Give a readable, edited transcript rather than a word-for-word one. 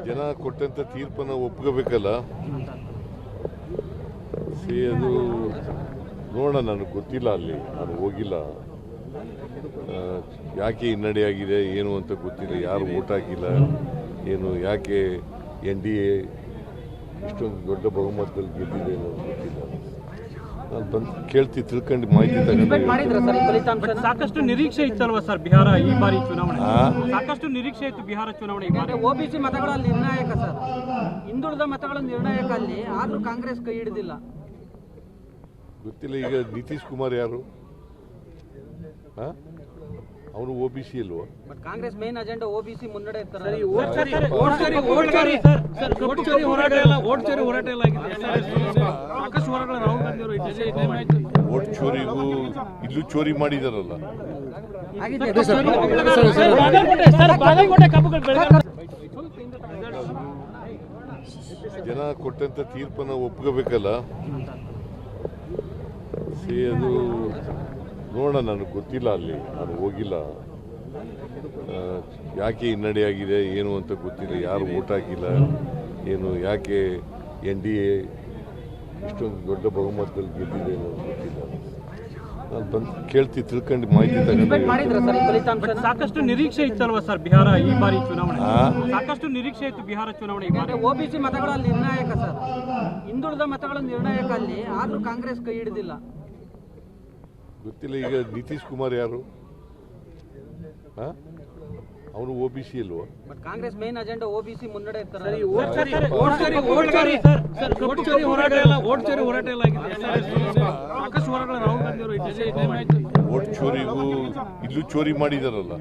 ಜನ ಕೊಟ್ಟಂತ ತೀರ್ಪನ್ನು ಒಪ್ಕೋಬೇಕಲ್ಲ. ಅದು ನೋಡೋಣ, ನನಗೆ ಗೊತ್ತಿಲ್ಲ, ಅಲ್ಲಿ ನಾನು ಹೋಗಿಲ್ಲ. ಯಾಕೆ ಹಿನ್ನಡೆಯಾಗಿದೆ ಏನು ಅಂತ ಗೊತ್ತಿಲ್ಲ, ಯಾರು ವೋಟ್ ಹಾಕಿಲ್ಲ ಏನು, ಯಾಕೆ NDA ಇಷ್ಟೊಂದು ದೊಡ್ಡ ಬಹುಮತದಲ್ಲಿ ಗೆದ್ದಿದೆ ಅನ್ನೋದು ಗೊತ್ತಿಲ್ಲ. ನಾನು ಬಂದು ಕೇಳ್ತಿ ತಿಳ್ಕೊಂಡು ಮಾಹಿತಿ ತಗೊಂಡು. ಸಾಕಷ್ಟು ನಿರೀಕ್ಷೆ ಇತ್ತಲ್ವಾ ಸರ್ ಬಿಹಾರ ಈ ಬಾರಿ ಚುನಾವಣೆ? ಸಾಕಷ್ಟು ನಿರೀಕ್ಷೆ ಇತ್ತು ಬಿಹಾರ ಚುನಾವಣೆ. OBC ಮತಗಳಲ್ಲಿ ನಿರ್ಣಾಯಕ ಸರ್, ಹಿಂದುಳಿದ ಮತಗಳ ನಿರ್ಣಾಯಕ ಅಲ್ಲಿ, ಆದ್ರೂ ಕಾಂಗ್ರೆಸ್ ಕೈ ಹಿಡಿದಿಲ್ಲ. ಗೊತ್ತಿಲ್ಲ. ಈಗ ನಿತೀಶ್ ಕುಮಾರ್ ಯಾರು? ಅವನು OBC ಅಲ್ವಾ? But Congress main agenda OBC ಮುನ್ನಡೆ ಇರ್ತಾರೆ. ವೋಟ್ ಚೋರಿಗೂ ಇಲ್ಲೂ ಚೋರಿ ಮಾಡಿದಾರಲ್ಲ. ಜನ ಕೊಟ್ಟಂತ ತೀರ್ಪನ್ನು ಒಪ್ಕೋಬೇಕಲ್ಲ. ಅದು ನೋಡೋಣ, ನನಗೆ ಗೊತ್ತಿಲ್ಲ, ಅಲ್ಲಿ ನಾನು ಹೋಗಿಲ್ಲ. ಯಾಕೆ ಹಿನ್ನಡೆಯಾಗಿದೆ ಏನು ಅಂತ ಗೊತ್ತಿಲ್ಲ, ಯಾರು ವೋಟ್ ಹಾಕಿಲ್ಲ ಏನು, ಯಾಕೆ NDA ಇಷ್ಟೊಂದು ದೊಡ್ಡ ಬಹುಮತದಲ್ಲಿ ಗೆದ್ದಿದೆ ಅನ್ನೋದು ಗೊತ್ತಿಲ್ಲ. ನಾನು ಬಂದು ಕೇಳ್ತಿ ತಿಳ್ಕೊಂಡು ಮಾಹಿತಿ ತಗೊಂಡು. ಸಾಕಷ್ಟು ನಿರೀಕ್ಷೆ ಇತ್ತಲ್ವಾ ಸರ್ ಬಿಹಾರ ಈ ಬಾರಿ ಚುನಾವಣೆ? ಸಾಕಷ್ಟು ನಿರೀಕ್ಷೆ ಇತ್ತು ಬಿಹಾರ ಚುನಾವಣೆ. OBC ಮತಗಳಲ್ಲಿ ನಿರ್ಣಾಯಕ ಸರ್, ಹಿಂದುಳಿದ ಮತಗಳ ನಿರ್ಣಾಯಕ ಅಲ್ಲಿ, ಆದ್ರೂ ಕಾಂಗ್ರೆಸ್ ಕೈ ಹಿಡಿದಿಲ್ಲ. ಗೊತ್ತಿಲ್ಲ. ಈಗ ನಿತೀಶ್ ಕುಮಾರ್ ಯಾರು? ಅವನು OBC ಅಲ್ವಾ? But Congress main agenda OBC ಮುನ್ನಡೆ ಇರ್ತಾರೆ. ವೋಟ್ ಚೋರಿಗೂ ಇಲ್ಲೂ ಚೋರಿ ಮಾಡಿದಾರಲ್ಲ.